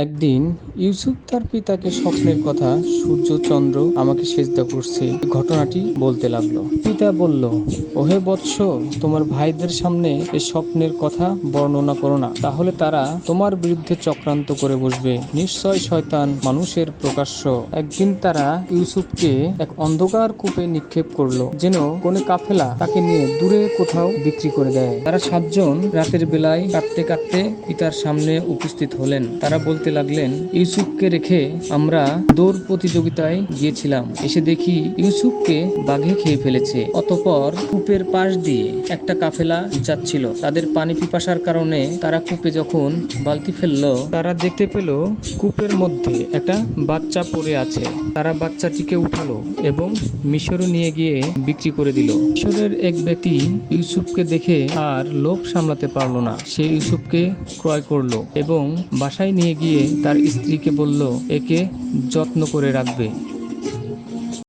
একদিন ইউসুফ তার পিতাকে স্বপ্নের কথা সূর্য চন্দ্র আমাকে সেজদা করছে এই ঘটনাটি বলতে লাগলো। পিতা বলল, ওহে বৎস, তোমার ভাইদের সামনে এই স্বপ্নের কথা বর্ণনা করো না, তাহলে তারা তোমার বিরুদ্ধে চক্রান্ত করে বসবে। নিশ্চয় শয়তান মানুষের প্রকাশ্য। একদিন তারা ইউসুফকে এক অন্ধকার কূপে নিক্ষেপ করলো, যেন কোনো কাফেলা তাকে নিয়ে দূরে কোথাও বিক্রি করে দেয়। তারা সাতজন রাতের বেলায় কাঁদতে কাঁদতে পিতার সামনে উপস্থিত হলেন। তারা বলতে লাগলেন, ইউসুফকে রেখে আমরা দৌড় প্রতিযোগিতায় গিয়েছিলাম, এসে দেখি ইউসুফকে বাঘে খেয়ে ফেলেছে। অতঃপর কূপের পাশ দিয়ে একটা কাফেলা যাচ্ছিল। তাদের পানি পিপাসার কারণে তারা কূপে যখন বালতি ফেললো, তারা দেখতে পেল কূপের মধ্যে একটা বাচ্চা পড়ে আছে। তারা বাচ্চাটিকে উঠালো এবং মিশরে নিয়ে গিয়ে বিক্রি করে দিল। মিশরের এক ব্যক্তি ইউসুফকে দেখে আর লোভ সামলাতে পারলো না। সে ইউসুফকে ক্রয় করলো এবং বাসায় নিয়ে গিয়ে তার স্ত্রীকে বলল, একে যত্ন করে রাখবে।